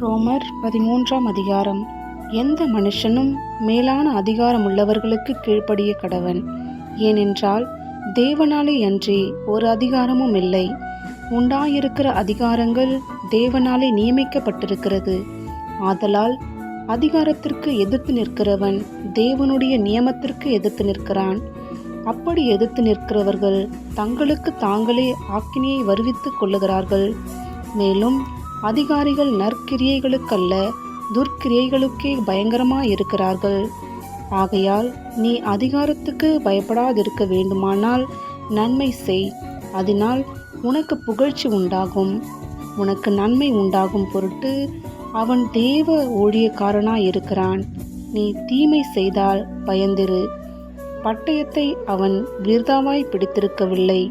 ரோமர் 13ஆம் அதிகாரம். எந்த மனுஷனும் மேலான அதிகாரம் உள்ளவர்களுக்கு கீழ்ப்படிய கடவன். ஏனென்றால் தேவனாலே அன்றி ஒரு அதிகாரமும் இல்லை. உண்டாயிருக்கிற அதிகாரங்கள் தேவனாலே நியமிக்கப்பட்டிருக்கிறது. ஆதலால் அதிகாரத்திற்கு எதிர்த்து நிற்கிறவன் தேவனுடைய நியமத்திற்கு எதிர்த்து நிற்கிறான். அப்படி எதிர்த்து நிற்கிறவர்கள் தங்களுக்கு தாங்களே ஆக்கினையை வருவித்துக் கொள்ளுகிறார்கள். மேலும் அதிகாரிகள் நற்கிரியைகளுக்கல்ல துர்க்கிரியைகளுக்கே பயங்கரமாயிருக்கிறார்கள். ஆகையால் நீ அதிகாரத்துக்கு பயப்படாதிருக்க வேண்டுமானால் நன்மை செய். அதனால் உனக்கு புகழ்ச்சி உண்டாகும். உனக்கு நன்மை உண்டாகும் பொருட்டு அவன் தேவ ஊழியக்காரனாயிருக்கிறான். நீ தீமை செய்தால் பயந்திரு. பட்டயத்தை அவன் விருதாவாய் பிடித்திருக்கவில்லை.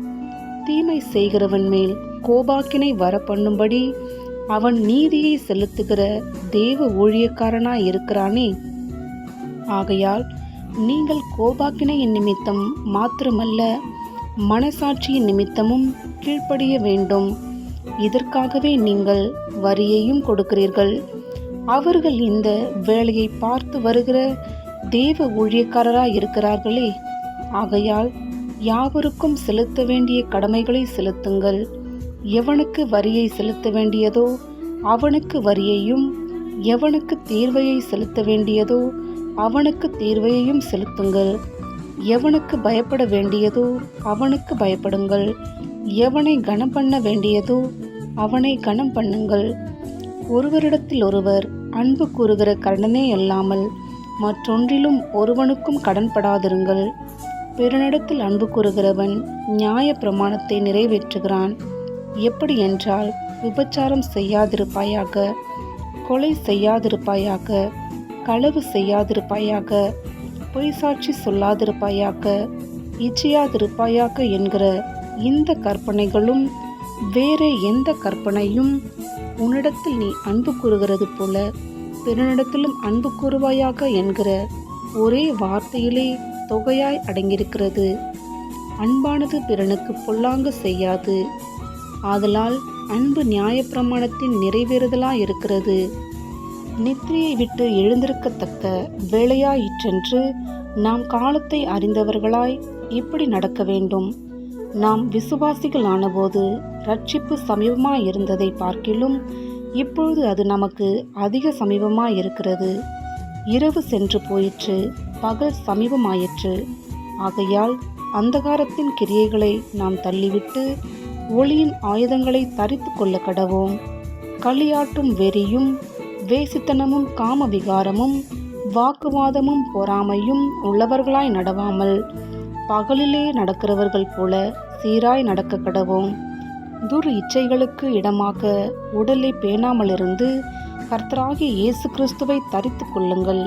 தீமை செய்கிறவன் மேல் கோபாக்கினை வரப்பண்ணும்படி அவன் நீதியை செலுத்துகிற தேவ ஊழியக்காரனாயிருக்கிறானே. ஆகையால் நீங்கள் கோபாக்கினையின் நிமித்தம் மாத்திரமல்ல, மனசாட்சியின் நிமித்தமும் கீழ்ப்படிய வேண்டும். இதற்காகவே நீங்கள் வரியையும் கொடுக்கிறீர்கள். அவர்கள் இந்த வேலையை பார்த்து வருகிற தேவ ஊழியக்காரராயிருக்கிறார்களே. ஆகையால் யாவருக்கும் செலுத்த வேண்டிய கடமைகளை செலுத்துங்கள். எவனுக்கு வரியை செலுத்த வேண்டியதோ அவனுக்கு வரியையும், எவனுக்கு தீர்வையை செலுத்த வேண்டியதோ அவனுக்கு தீர்வையையும் செலுத்துங்கள். எவனுக்கு பயப்பட வேண்டியதோ அவனுக்கு பயப்படுங்கள். எவனை கனம் பண்ண வேண்டியதோ அவனை கனம் பண்ணுங்கள். ஒருவரிடத்தில் ஒருவர் அன்பு கூறுகிற கடனே அல்லாமல் மற்றொன்றிலும் ஒருவனுக்கும் கடன்படாதிருங்கள். பிறனிடத்தில் அன்பு கூறுகிறவன் நியாய பிரமாணத்தை நிறைவேற்றுகிறான். எப்படி என்றால், விபச்சாரம் செய்யாதிருப்பாயாக, கொலை செய்யாதிருப்பாயாக, களவு செய்யாதிருப்பாயாக, பொய்சாட்சி சொல்லாதிருப்பாயாக, இச்சையாதிருப்பாயாக என்கிற இந்த கற்பனைகளும் வேறே எந்த கற்பனையும் உன்னிடத்தில் நீ அன்பு கூறுகிறது போல பிறனிடத்திலும் அன்பு கூறுவாயாக என்கிற ஒரே வார்த்தையிலே தொகையாய் அடங்கியிருக்கிறது. அன்பானது பிறனுக்கு பொல்லாங்கு செய்யாது. ஆதலால் அன்பு நியாயப்பிரமாணத்தின் நிறைவேறுதலாயிருக்கிறது. நித்திரையை விட்டு எழுந்திருக்கத்தக்க வேளையாயிற்றென்று நாம் காலத்தை அறிந்தவர்களாய் இப்படி நடக்க வேண்டும். நாம் விசுவாசிகள் ஆனபோது இரட்சிப்பு சமீபமாயிருந்ததை பார்க்கிலும் இப்பொழுது அது நமக்கு அதிக சமீபமாயிருக்கிறது. இரவு சென்று போயிற்று, பகல் சமீபமாயிற்று. ஆகையால் அந்தகாரத்தின் கிரியைகளை நாம் தள்ளிவிட்டு ஒளியின் ஆயுதங்களை தரித்து கொள்ள கடவோம். களியாட்டும் வெறியும் வேசித்தனமும் காம விகாரமும் வாக்குவாதமும் பொறாமையும் உள்ளவர்களாய் நடவாமல் பகலிலே நடக்கிறவர்கள் போல சீராய் நடக்க கடவோம். துர் இச்சைகளுக்கு இடமாக உடலை பேணாமலிருந்து கர்த்தராகிய இயேசு கிறிஸ்துவை தரித்து கொள்ளுங்கள்.